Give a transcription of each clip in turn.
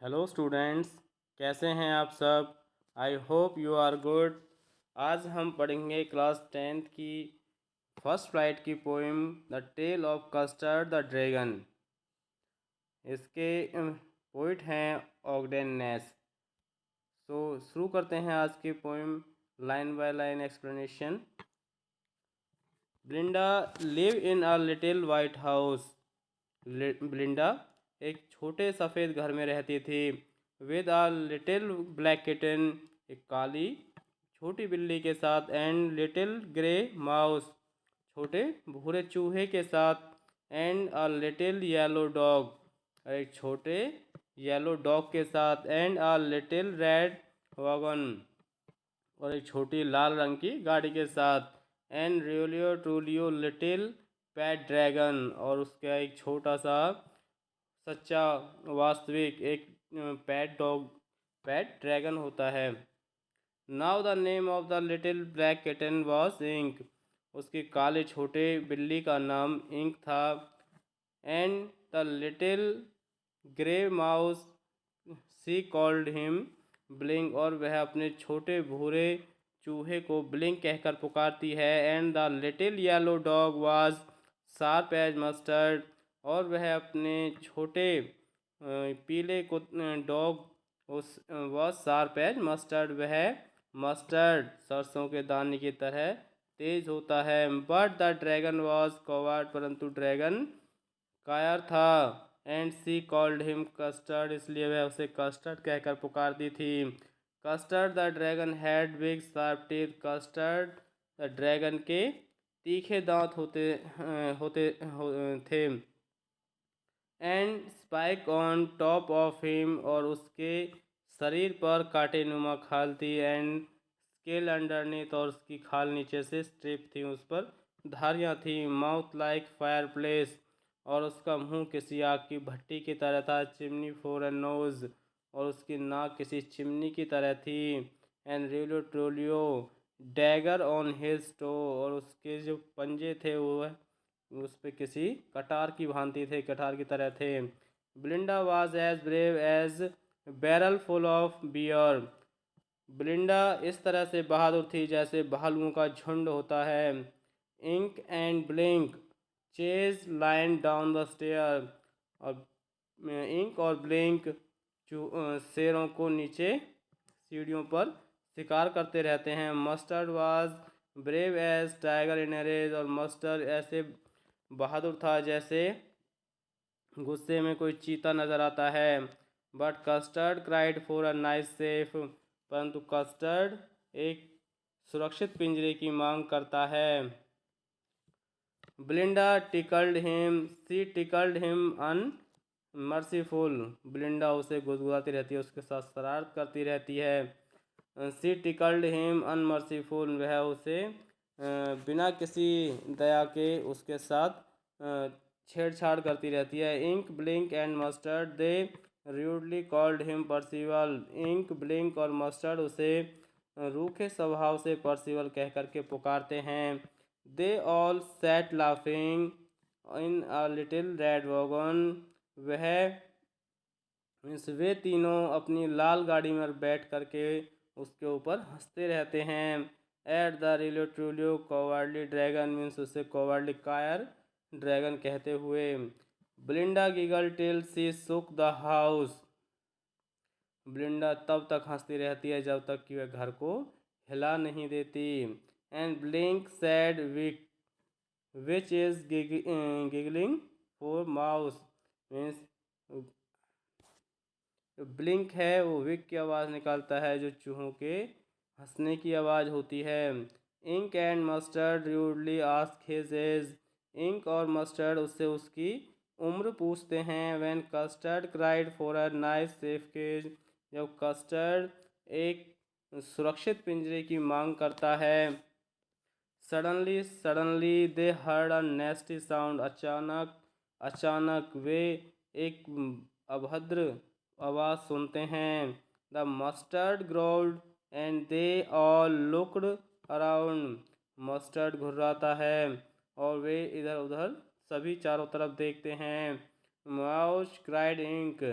Hello students, कैसे हैं आप सब। I hope you are good. आज हम पढ़ेंगे क्लास 10th की फर्स्ट फ्लाइट की poem the tale of Custard the dragon. इसके पोइट हैं ऑगडेन नेस। शुरू करते हैं आज की poem line by line explanation. Belinda live in a little white house. Belinda एक छोटे सफ़ेद घर में रहती थी। With a little black kitten, एक काली छोटी बिल्ली के साथ, एंड लिटिल ग्रे माउस, छोटे भूरे चूहे के साथ, and a little yellow dog, एक छोटे येलो डॉग के साथ, and a little red wagon, और एक छोटी लाल रंग की गाड़ी के साथ, and realio trulio little pet dragon, और उसका एक छोटा सा सच्चा वास्तविक एक पैट ड्रैगन होता है। Now the name of the little black kitten was Ink. उसके काले छोटे बिल्ली का नाम इंक था। And the little grey mouse she called him Blink, और वह अपने छोटे भूरे चूहे को ब्लिंक कहकर पुकारती है। And the little yellow dog was sharp as mustard, और वह अपने छोटे पीले डॉग उस वॉज शार्प एज मस्टर्ड, वह मस्टर्ड सरसों के दाने की तरह तेज होता है। But the dragon was coward, परंतु ड्रैगन कायर था। And she called him Custard, इसलिए वह उसे कस्टर्ड कहकर पुकारती थी। Custard the dragon had big sharp teeth. Custard the dragon के तीखे दांत थे। And spike on top of him, और उसके शरीर पर कांटे नुमा खाल थी। एंड स्केल अंडरनीथ, और उसकी खाल नीचे से स्ट्रिप थी, उस पर धारियाँ थी। माउथ लाइक फायर प्लेस, और उसका मुंह किसी आग की भट्टी की तरह था। चिमनी फॉर ए नोज, और उसकी नाक किसी चिमनी की तरह थी। And realio trulio dagger on his toe, और उसके जो पंजे थे वो उस पे किसी कटार की भांति थे, कटार की तरह थे। Belinda was as brave as barrel full of bear. Belinda इस तरह से बहादुर थी जैसे भालुओं का झुंड होता है। Ink and Blink chase lion down the stair, और इंक और ब्लिंक शेरों को नीचे सीढ़ियों पर शिकार करते रहते हैं। Mustard was brave as tiger in a rage, और मस्टर्ड ऐसे बहादुर था जैसे गुस्से में कोई चीता नजर आता है। But custard cried for a nice safe, परंतु कस्टर्ड एक सुरक्षित पिंजरे की मांग करता है। ब्लिंडा टिकल्ड हिम, सी टिकल्ड हिम अनमर्सीफुल। ब्लिंडा उसे गुदगुदाती रहती है, उसके साथ शरारत करती रहती है। सी टिकल्ड हिम अनमर्सीफुल, वह उसे बिना किसी दया के उसके साथ छेड़छाड़ करती रहती है। Ink Blink and Mustard they rudely called him Percival. Ink Blink और मस्टर्ड उसे रूखे स्वभाव से पर्सिवल कह करके पुकारते हैं। They all sat laughing in a little red wagon, वे तीनों अपनी लाल गाड़ी में बैठ करके उसके ऊपर हंसते रहते हैं। At the realio trulio cowardly dragon means उसे कॉवर्डली कायर ड्रैगन कहते हुए। ब्लिंडा गिगल टिल सी सुक द हाउस। ब्लिंडा तब तक हंसती रहती है जब तक कि वह घर को हिला नहीं देती। And Blink said week which is giggling for mouse means Blink है वो विक की आवाज़ निकालता है जो चूहों के हंसने की आवाज़ होती है। Ink and Mustard rudely ask his age. Ink और मस्टर्ड उससे उसकी उम्र पूछते हैं। When Custard cried for a nice safe cage, जब कस्टर्ड एक सुरक्षित पिंजरे की मांग करता है। Suddenly they heard a nasty sound, अचानक वे एक अभद्र आवाज़ सुनते हैं। The Mustard growled and they all looked around, Mustard घुर्राता है और वे इधर उधर सभी चारों तरफ देखते हैं। माउस क्राइड इंक,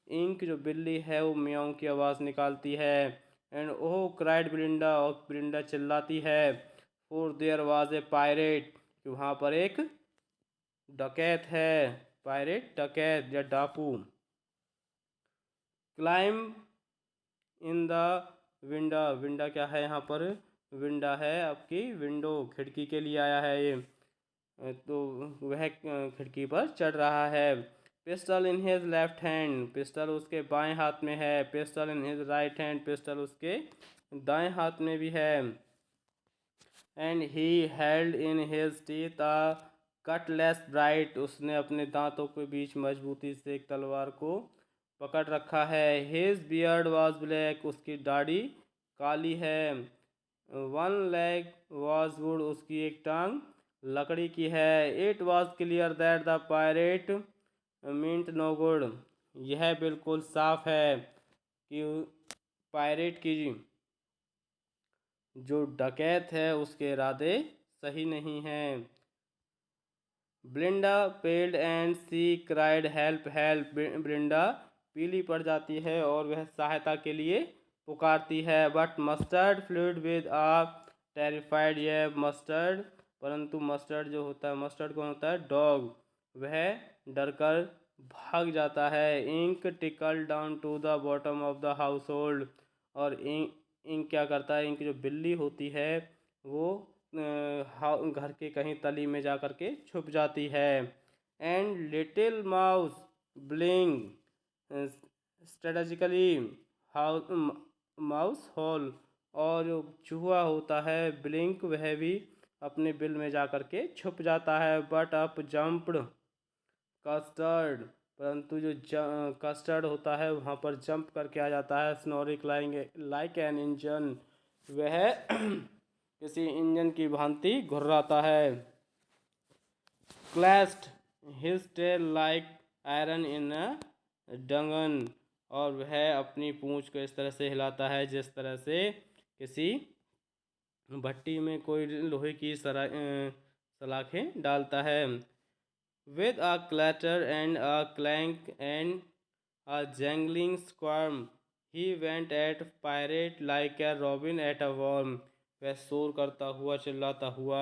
इंक जो बिल्ली है वो म्याऊं की आवाज़ निकालती है। एंड ओह क्राइड ब्रिंडा, और ब्रिंडा चिल्लाती है। For their was a pirate, कि वहाँ पर एक डकैत है। पायरेट डकैत या डाकू। क्लाइम इन द विंडा, विंडा क्या है यहाँ पर? विंडा है आपकी विंडो, खिड़की के लिए आया है ये। तो वह खिड़की पर चढ़ रहा है। Pistol in his left hand, pistol उसके बाएं हाथ में है। Pistol in his right hand, pistol उसके दाएं हाथ में भी है। And he held in his teeth a Cutlass bright, उसने अपने दांतों के बीच मजबूती से एक तलवार को पकड़ रखा है। हिज बियर्ड वॉज ब्लैक, उसकी दाढ़ी काली है। वन लेग वॉज वुड, उसकी एक टांग लकड़ी की है। It was clear that the pirate meant no good, यह बिल्कुल साफ है कि पायरेट की जो डकैत है उसके इरादे सही नहीं हैं। Belinda paled and she cried help help, Belinda पीली पड़ जाती है और वह सहायता के लिए पुकारती है। But Mustard fled with a terrified, यह मस्टर्ड, परंतु मस्टर्ड जो होता है, मस्टर्ड कौन होता है? डॉग, वह डरकर भाग जाता है। Ink trickled down to the bottom of the household, और इंक क्या करता है? इंक जो बिल्ली होती है वो घर के कहीं तली में जा कर के छुप जाती है। And little mouse Blink strategically mouse hole, और जो चूहा होता है ब्लिंक, वह भी अपने बिल में जा कर के छुप जाता है। बट अप जंप्ड कस्टर्ड, परंतु जो कस्टर्ड होता है वहाँ पर जंप करके आ जाता है। स्नोरिक लाइक एन इंजन, वह किसी इंजन की भांति घुर्राता है। Clashed his tail like iron in a dungeon, और वह अपनी पूंछ को इस तरह से हिलाता है जिस तरह से किसी भट्टी में कोई लोहे की सलाखें डालता है। With a clatter and a clank and a jangling squirm, he went at pirate like a robin at a worm, वह शोर करता हुआ चिल्लाता हुआ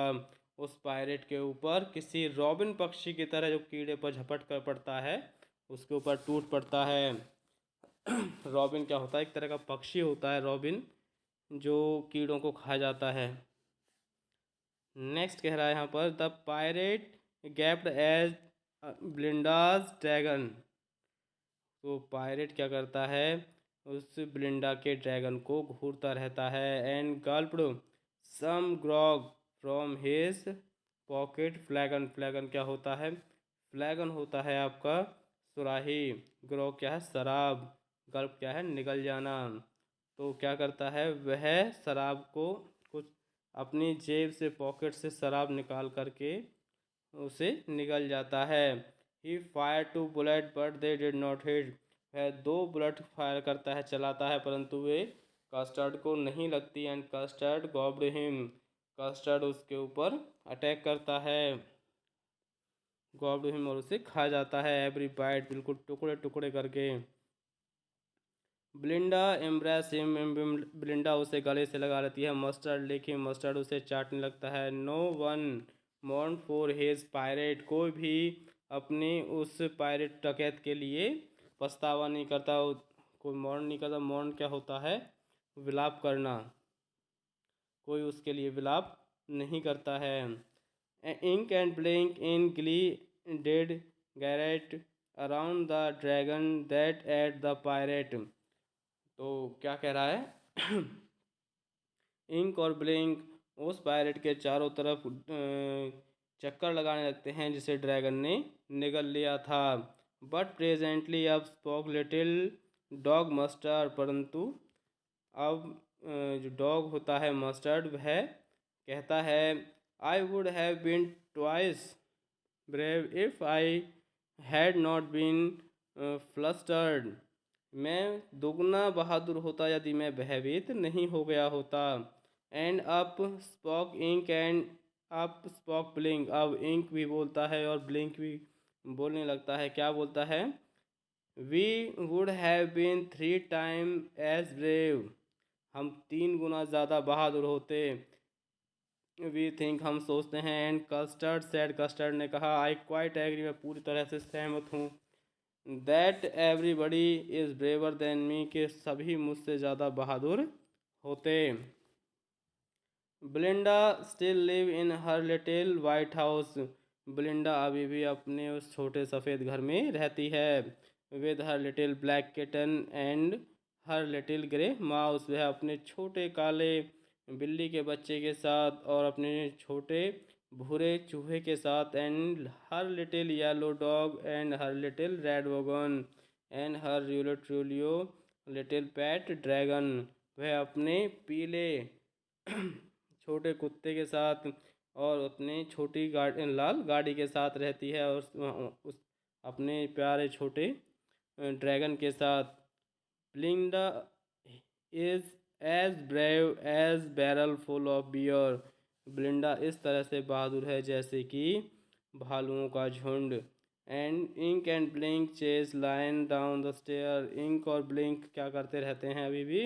उस पायरेट के ऊपर किसी रॉबिन पक्षी की तरह, जो कीड़े पर झपट कर पड़ता है उसके ऊपर टूट पड़ता है। रॉबिन क्या होता है? एक तरह का पक्षी होता है रॉबिन, जो कीड़ों को खा जाता है। नेक्स्ट कह रहा है यहाँ पर the pirate gaped as Belinda's dragon, तो पायरेट क्या करता है? उस ब्लिंडा के ड्रैगन को घूरता रहता है। And gulped some grog from his pocket flagon, flagon क्या होता है? फ्लैगन होता है आपका सुराही, ग्रॉग क्या है? शराब, गल्प क्या है? निगल जाना। तो क्या करता है वह? शराब को कुछ अपनी जेब से, पॉकेट से शराब निकाल करके उसे निगल जाता है। He fire two bullet but they did not hit, वह 2 बुलेट फायर करता है, चलाता है, परंतु वे कस्टर्ड को नहीं लगती। एंड कस्टर्ड गॉब्ड हिम, कस्टर्ड उसके ऊपर अटैक करता है, गॉब्ड हिम, और उसे खा जाता है। एवरी बाइट, बिल्कुल टुकड़े टुकड़े करके। ब्लिंडा एम्ब्रेस हिम, ब्लिंडा उसे गले से लगा लेती है। मस्टर्ड लिख हिम, मस्टर्ड उसे चाटने लगता है। No one mourn for his pirate, कोई भी अपनी उस पायरेट डकैत के लिए पछतावा नहीं करता, कोई मौन नहीं करता। मौन क्या होता है? विलाप करना, कोई उसके लिए विलाप नहीं करता है। Ink and Blink in glee did gyrate around the dragon that ate the pirate, तो क्या कह रहा है? इंक और ब्लिंक उस पायरेट के चारों तरफ चक्कर लगाने लगते हैं जिसे ड्रैगन ने निगल लिया था। बट प्रेजेंटली अब स्पोक लिटिल डॉग मस्टर्ड, परंतु अब जो डॉग होता है मस्टर्ड, वह कहता है I would have been twice brave if I had not been flustered, मैं दोगुना बहादुर होता यदि मैं भयभीत नहीं हो गया होता। And up spoke Ink and up spoke Blink, अब इंक भी बोलता है और ब्लिंक भी बोलने लगता है। क्या बोलता है? We would have been 3 times as brave, हम 3 गुना ज़्यादा बहादुर होते। वी थिंक, हम सोचते हैं। एंड कस्टर्ड सेड, कस्टर्ड ने कहा, आई क्वाइट एग्री, मैं पूरी तरह से सहमत हूँ। That everybody is braver than me, के सभी मुझसे ज़्यादा बहादुर होते। ब्लिंडा still live in her little white house, ब्लिंडा अभी भी अपने उस छोटे सफ़ेद घर में रहती है। With her little black kitten and her little grey mouse, वह अपने छोटे काले बिल्ली के बच्चे के साथ और अपने छोटे भूरे चूहे के साथ। And her little yellow dog and her little red wagon and her truly little pet dragon, वह अपने पीले छोटे कुत्ते के साथ और अपने छोटी गाड़ी लाल गाड़ी के साथ रहती है, और उस अपने प्यारे छोटे ड्रैगन के साथ। Belinda is as brave as barrel full of bear, Belinda इस तरह से बहादुर है जैसे कि भालुओं का झुंड। And Ink and Blink chase lion down the stair, Ink और ब्लिंक क्या करते रहते हैं, अभी भी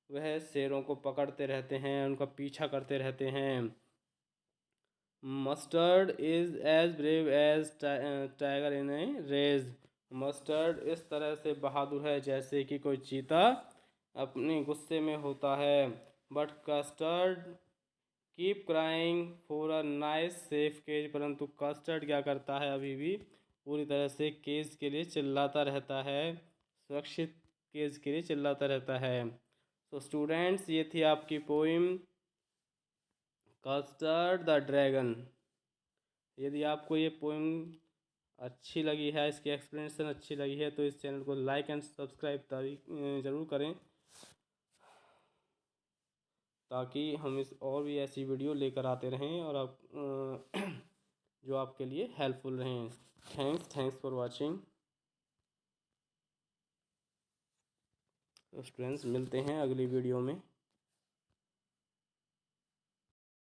वह शेरों को पकड़ते रहते हैं, उनका पीछा करते रहते हैं। Mustard is as brave as tiger in a rage, Mustard इस तरह से बहादुर है जैसे कि कोई चीता अपने गुस्से में होता है। But Custard keep crying for a nice safe cage, परंतु कस्टर्ड क्या करता है, अभी भी पूरी तरह से केज के लिए चिल्लाता रहता है, सुरक्षित केज के लिए चिल्लाता रहता है। तो स्टूडेंट्स, ये थी आपकी पोइम कस्टर्ड द ड्रैगन। यदि आपको ये पोइम अच्छी लगी है, इसकी एक्सप्लेनेशन अच्छी लगी है, तो इस चैनल को लाइक एंड सब्सक्राइब ज़रूर करें, ताकि हम इस और भी ऐसी वीडियो लेकर आते रहें और आप जो आपके लिए हेल्पफुल रहें। Thanks for watching. स्टूडेंट्स, मिलते हैं अगली वीडियो में।